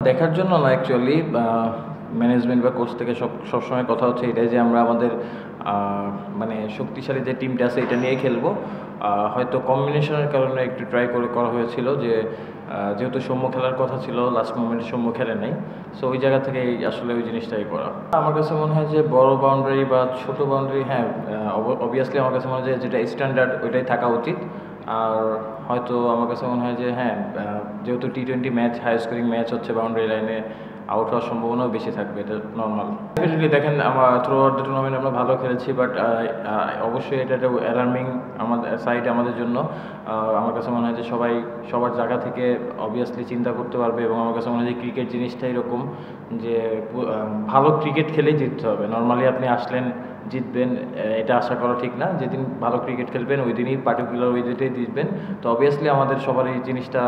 দেখার জন্য না অ্যাকচুয়ালি ম্যানেজমেন্ট বা কোচ থেকে সবসময় কথা হচ্ছে এটাই যে আমরা আমাদের মানে শক্তিশালী যে টিমটা আছে এটা নিয়ে খেলবো। হয়তো কম্বিনেশনের কারণে একটু ট্রাই করা হয়েছিল যে যেহেতু সৌম্য খেলার কথা ছিল, লাস্ট মোমেন্টে সৌম্য খেলে নাই, সো ওই জায়গা থেকে আসলে ওই জিনিসটাই করা। আমার কাছে মনে হয় যে বড় বাউন্ডারি বা ছোট বাউন্ডারি, হ্যাঁ অবভিয়াসলি আমার কাছে মনে হয় যে যেটা স্ট্যান্ডার্ড ওইটাই থাকা উচিত। আর হয়তো আমার কাছে মনে হয় যে হ্যাঁ, যেহেতু টি-20 ম্যাচ, হাই স্কোরিং ম্যাচ হচ্ছে, বাউন্ডারি লাইনে আউট হওয়ার সম্ভাবনাও বেশি থাকবে, এটা নর্মাল। ডেফিনেটলি দেখেন আমরা থ্রু আউট দ্য টুর্নামেন্ট আমরা ভালো খেলেছি, বাট অবশ্যই এটা একটা অ্যালার্মিং আমাদের সাইড আমাদের জন্য। আমার কাছে মনে হয় যে সবাই সবার জায়গা থেকে অবভিয়াসলি চিন্তা করতে পারবে, এবং আমার কাছে মনে হয় যে ক্রিকেট জিনিসটা এরকম যে ভালো ক্রিকেট খেলেই জিততে হবে। নর্মালি আপনি আসলেন জিতবেন এটা আশা করা ঠিক না। যেদিন ভালো ক্রিকেট খেলবেন ওই দিনই পার্টিকুলার ওই দিনটাই জিতবেন। তো অবভিয়াসলি আমাদের সবার এই জিনিসটা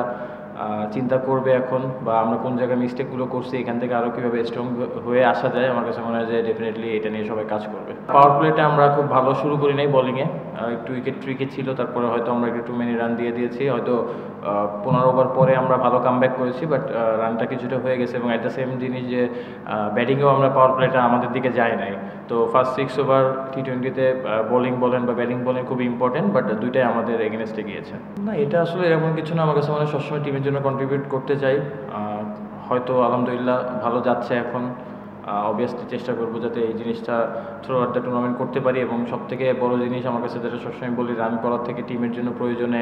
চিন্তা করবে এখন, বা আমরা কোন জায়গায় মিস্টেকগুলো করছি, এখান থেকে আরও কীভাবে স্ট্রং হয়ে আসা যায়। আমার কাছে মনে হয় যে ডেফিনেটলি এটা নিয়ে সবাই কাজ করবে। পাওয়ার প্লেটা আমরা খুব ভালো শুরু করি নাই, বোলিংয়ে একটু উইকেট ছিল, তারপরে হয়তো আমরা একটু মেনি রান দিয়ে দিয়েছি, হয়তো 15 ওভার পরে আমরা ভালো কামব্যাক করেছি, বাট রানটা কিছুটা হয়ে গেছে। এবং অ্যাট দ্য সেম জিনিস যে ব্যাটিংয়েও আমরা পাওয়ার প্লেটা আমাদের দিকে যায় নাই। তো ফার্স্ট 6 ওভার টি-20তে বোলিং বলেন বা ব্যাটিং বলেন খুবই ইম্পর্টেন্ট, বাট দুইটাই আমাদের এগেনস্টে গিয়েছে। না, এটা আসলে এরকম কিছু না। আমার কাছে মনে হয় সবসময় টিমের জন্য কন্ট্রিবিউট করতে চাই। হয়তো আলহামদুলিল্লাহ ভালো যাচ্ছে এখন। অবভিয়াসলি চেষ্টা করবো যাতে এই জিনিসটা থ্রু আউট দ্য টুর্নামেন্ট করতে পারি। এবং সবথেকে বড় জিনিস আমার কাছে যেটা সবসময় বলি, রান করার থেকে টিমের জন্য প্রয়োজনে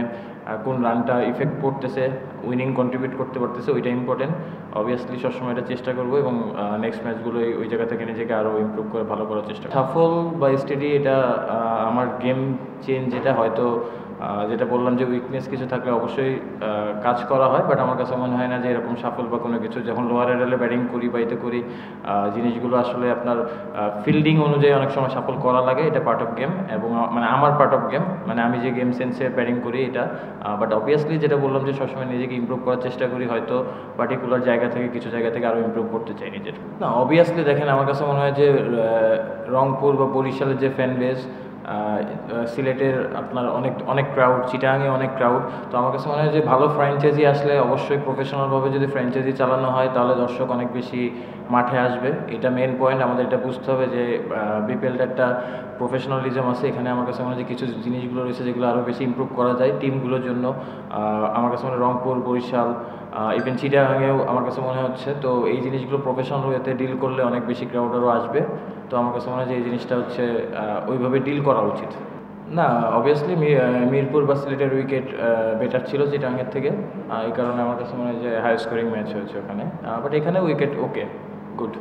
কোন রানটা ইফেক্ট পড়তেছে, উইনিং কন্ট্রিবিউট করতে পারতেছে, ওইটা ইম্পর্টেন্ট। অবভিয়াসলি সবসময় এটা চেষ্টা করবো, এবং নেক্সট ম্যাচগুলো ওই জায়গা থেকে নিজেকে আরও ইমপ্রুভ করে ভালো করার চেষ্টা। সাফল বা স্টেডি, এটা আমার গেম চেঞ্জ, যেটা হয়তো যেটা বললাম যে উইকনেস কিছু থাকলে অবশ্যই কাজ করা হয়, বাট আমার কাছে মনে হয় না যে এরকম সাফল বা কোনো কিছু। যখন লোয়ার অর্ডারে ব্যাটিং করি বা এতে করি, জিনিসগুলো আসলে আপনার ফিল্ডিং অনুযায়ী অনেক সময় সাফল করা লাগে, এটা পার্ট অফ গেম। এবং মানে আমার পার্ট অফ গেম, মানে আমি যে গেম সেন্সে ব্যাটিং করি এটা। বাট অবভিয়াসলি যেটা বললাম যে সবসময় নিজেকে ইমপ্রুভ করার চেষ্টা করি, হয়তো পার্টিকুলার জায়গা থেকে কিছু জায়গা থেকে আরও ইমপ্রুভ করতে চাই নিজের। না, অবভিয়াসলি দেখেন আমার কাছে মনে হয় যে রংপুর বা বরিশালের যে ফ্যান বেস, সিলেটের আপনার অনেক ক্রাউড, চিটাগাংয়ে অনেক ক্রাউড। তো আমার কাছে মনে হয় যে ভালো ফ্র্যাঞ্চাইজি আসলে অবশ্যই প্রফেশনালভাবে যদি ফ্র্যাঞ্চাইজি চালানো হয়, তাহলে দর্শক অনেক বেশি মাঠে আসবে। এটা মেন পয়েন্ট, আমাদের এটা বুঝতে হবে যে বিপিএলটা একটা প্রফেশনালিজম আছে এখানে। আমার কাছে মনে হয় যে কিছু জিনিসগুলো রয়েছে যেগুলো আরও বেশি ইমপ্রুভ করা যায় টিমগুলোর জন্য। আমার কাছে মনে হয় রংপুর, বরিশাল, ইভেন চিটাগাংয়েও আমার কাছে মনে হচ্ছে। তো এই জিনিসগুলো প্রফেশনাল ওয়েতে ডিল করলে অনেক বেশি ক্রাউডারও আসবে। তো আমার কাছে মনে হয় যে এই জিনিসটা হচ্ছে ওইভাবে ডিল করা উচিত। না, অবভিয়াসলি মিরপুর বা সিলেটের উইকেট বেটার ছিল চিটাগাংয়ের থেকে। এই কারণে আমার কাছে মনে হয় যে হাই স্কোরিং ম্যাচ হয়েছে ওখানে। বাট এখানে উইকেট ওকে, গুড।